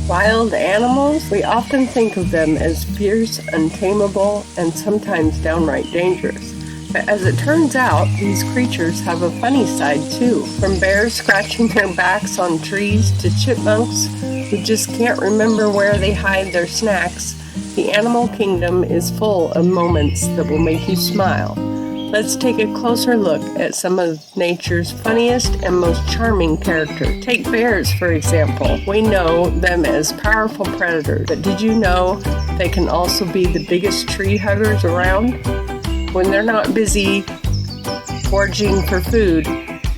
Wild animals, we often think of them as fierce, untamable, and sometimes downright dangerous. But as it turns out, these creatures have a funny side too. From bears scratching their backs on trees to chipmunks who just can't remember where they hide their snacks, the animal kingdom is full of moments that will make you smile. Let's take a closer look at some of nature's funniest and most charming characters. Take bears, for example. We know them as powerful predators, but did you know they can also be the biggest tree huggers around? When they're not busy foraging for food,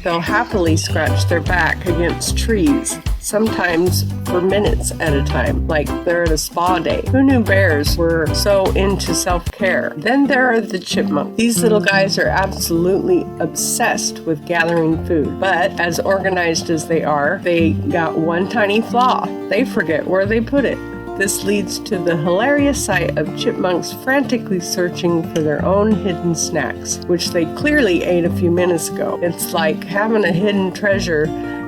they'll happily scratch their back against trees, sometimes for minutes at a time, like they're at a spa day. Who knew bears were so into self-care? Then there are the chipmunks. These little guys are absolutely obsessed with gathering food, but as organized as they are, they got one tiny flaw. They forget where they put it. This leads to the hilarious sight of chipmunks frantically searching for their own hidden snacks, which they clearly ate a few minutes ago. It's like having a hidden treasure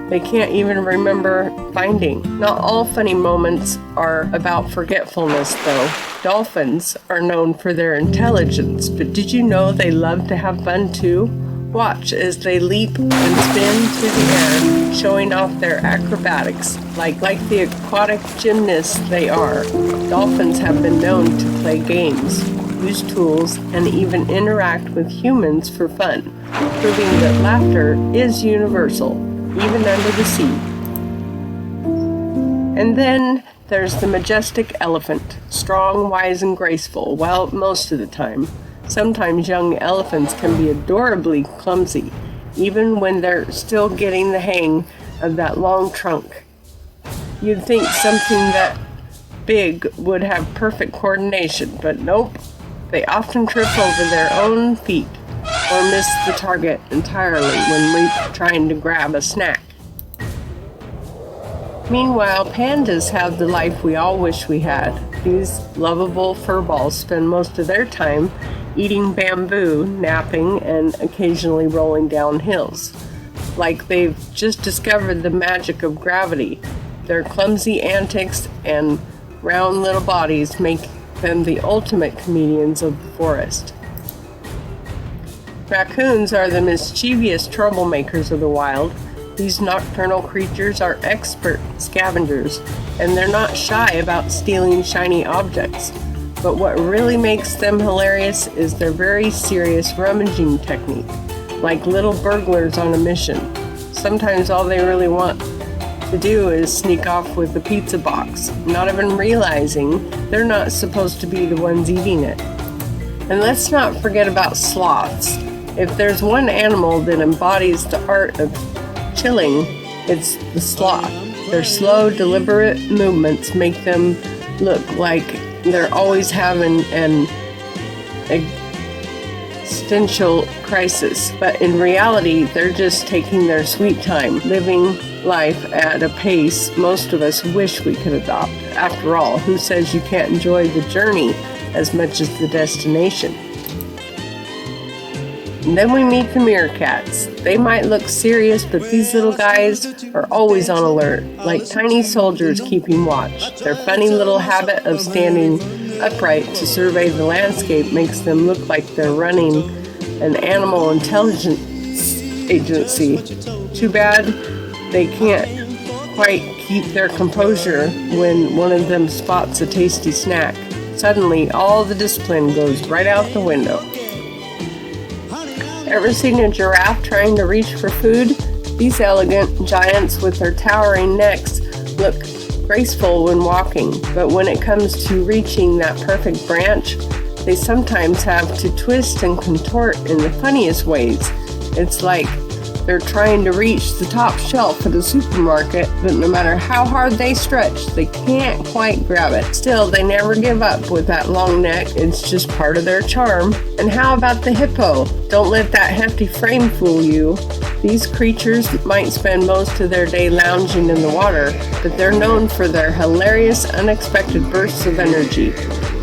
they can't even remember finding. Not all funny moments are about forgetfulness, though. Dolphins are known for their intelligence, but did you know they love to have fun too? Watch as they leap and spin through the air, showing off their acrobatics. Like the aquatic gymnasts they are, dolphins have been known to play games, use tools, and even interact with humans for fun, proving that laughter is universal, even under the sea. And then there's the majestic elephant, strong, wise, and graceful, well, most of the time. Sometimes young elephants can be adorably clumsy, even when they're still getting the hang of that long trunk. You'd think something that big would have perfect coordination, but nope. They often trip over their own feet or miss the target entirely when trying to grab a snack. Meanwhile, pandas have the life we all wish we had. These lovable furballs spend most of their time eating bamboo, napping, and occasionally rolling down hills. Like they've just discovered the magic of gravity. Their clumsy antics and round little bodies make them the ultimate comedians of the forest. Raccoons are the mischievous troublemakers of the wild. These nocturnal creatures are expert scavengers, and they're not shy about stealing shiny objects. But what really makes them hilarious is their very serious rummaging technique, like little burglars on a mission. Sometimes all they really want to do is sneak off with the pizza box, not even realizing they're not supposed to be the ones eating it. And let's not forget about sloths. If there's one animal that embodies the art of chilling, it's the sloth. Their slow, deliberate movements make them look like they're always having an existential crisis, but in reality, they're just taking their sweet time, living life at a pace most of us wish we could adopt. After all, who says you can't enjoy the journey as much as the destination? And then we meet the meerkats. They might look serious, but these little guys are always on alert, like tiny soldiers keeping watch. Their funny little habit of standing upright to survey the landscape makes them look like they're running an animal intelligence agency. Too bad they can't quite keep their composure when one of them spots a tasty snack. Suddenly, all the discipline goes right out the window. Ever seen a giraffe trying to reach for food? These elegant giants with their towering necks look graceful when walking, but when it comes to reaching that perfect branch, they sometimes have to twist and contort in the funniest ways. It's like they're trying to reach the top shelf at a supermarket, but no matter how hard they stretch, they can't quite grab it. Still, they never give up with that long neck. It's just part of their charm. And how about the hippo? Don't let that hefty frame fool you. These creatures might spend most of their day lounging in the water, but they're known for their hilarious, unexpected bursts of energy.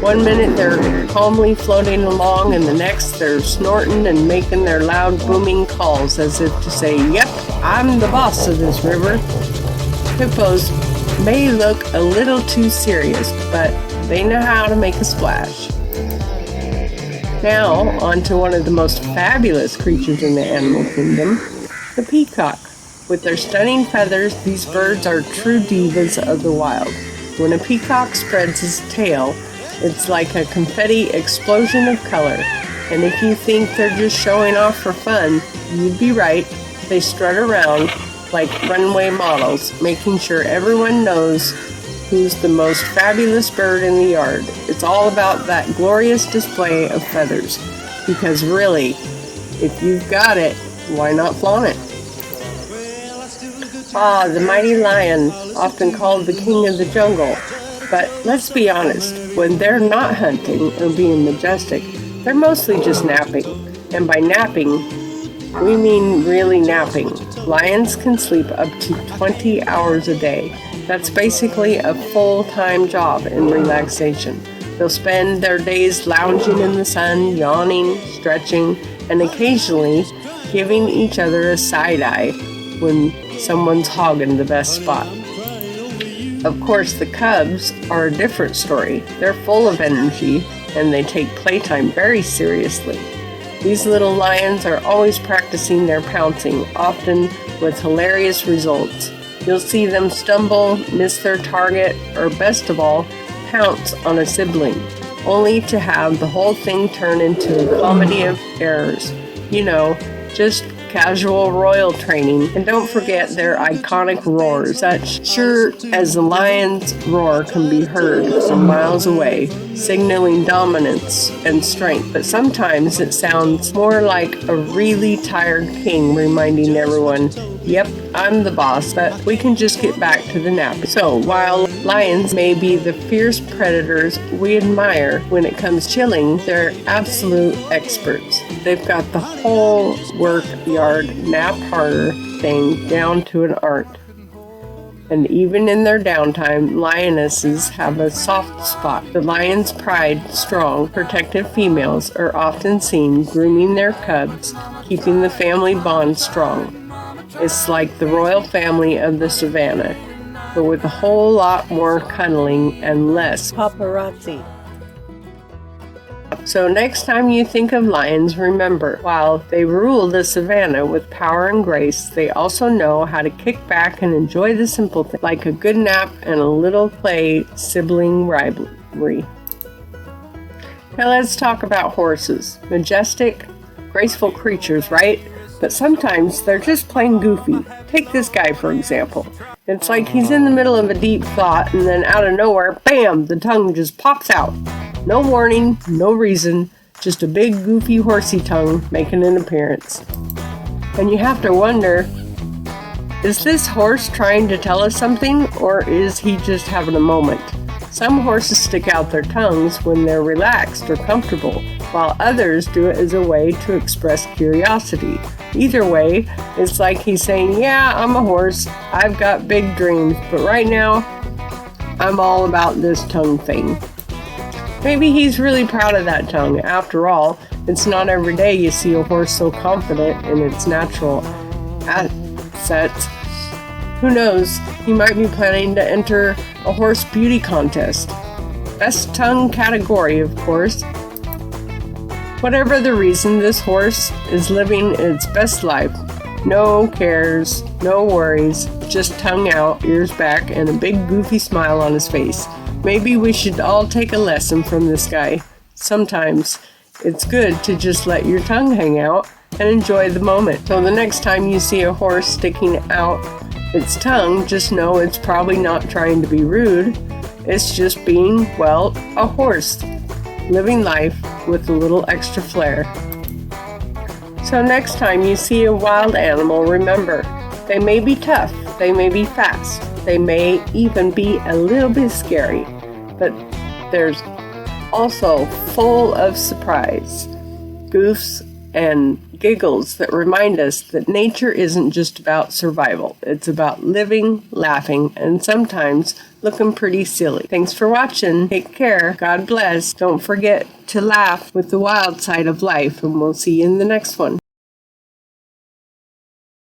One minute they're calmly floating along, and the next they're snorting and making their loud booming calls as if to say, "Yep, I'm the boss of this river." Hippos may look a little too serious, but they know how to make a splash. Now, on to one of the most fabulous creatures in the animal kingdom, the peacock. With their stunning feathers, these birds are true divas of the wild. When a peacock spreads his tail, it's like a confetti explosion of color. And if you think they're just showing off for fun, you'd be right. They strut around like runway models, making sure everyone knows who's the most fabulous bird in the yard. It's all about that glorious display of feathers. Because really, if you've got it, why not flaunt it? Ah, the mighty lion, often called the king of the jungle. But let's be honest, when they're not hunting or being majestic, they're mostly just napping. And by napping, we mean really napping. Lions can sleep up to 20 hours a day. That's basically a full-time job in relaxation. They'll spend their days lounging in the sun, yawning, stretching, and occasionally giving each other a side-eye when someone's hogging the best spot. Of course, the cubs are a different story. They're full of energy, and they take playtime very seriously. These little lions are always practicing their pouncing, often with hilarious results. You'll see them stumble, miss their target, or best of all, pounce on a sibling, only to have the whole thing turn into a comedy of errors. You know, just casual royal training. And don't forget their iconic roars. That's sure as the lion's roar can be heard from miles away, signaling dominance and strength. But sometimes it sounds more like a really tired king reminding everyone, yep, I'm the boss, but we can just get back to the nap. So while lions may be the fierce predators we admire when it comes chilling, they're absolute experts. They've got the whole work yard nap harder thing down to an art. And even in their downtime, lionesses have a soft spot. The lion's pride, strong, protective females are often seen grooming their cubs, keeping the family bond strong. It's like the royal family of the savannah, but with a whole lot more cuddling and less paparazzi. So next time you think of lions, remember, while they rule the savannah with power and grace, they also know how to kick back and enjoy the simple things, like a good nap and a little play sibling rivalry. Now let's talk about horses. Majestic, graceful creatures, right? But sometimes they're just plain goofy. Take this guy, for example. It's like he's in the middle of a deep thought, and then out of nowhere, bam, the tongue just pops out. No warning, no reason, just a big goofy horsey tongue making an appearance. And you have to wonder, is this horse trying to tell us something, or is he just having a moment? Some horses stick out their tongues when they're relaxed or comfortable, while others do it as a way to express curiosity. Either way, it's like he's saying, yeah, I'm a horse, I've got big dreams, but right now, I'm all about this tongue thing. Maybe he's really proud of that tongue. After all, it's not every day you see a horse so confident in its natural assets. Who knows, he might be planning to enter a horse beauty contest. Best tongue category, of course. Whatever the reason, this horse is living its best life. No cares, no worries, just tongue out, ears back, and a big goofy smile on his face. Maybe we should all take a lesson from this guy. Sometimes it's good to just let your tongue hang out and enjoy the moment. So the next time you see a horse sticking out its tongue, just know it's probably not trying to be rude. It's just being, well, a horse, living life with a little extra flair. So next time you see a wild animal, remember, they may be tough, they may be fast, they may even be a little bit scary, but there's also full of surprise, goofs, and giggles that remind us that nature isn't just about survival. It's about living, laughing, and sometimes looking pretty silly. Thanks for watching. Take care. God bless. Don't forget to laugh with the wild side of life, and we'll see you in the next one.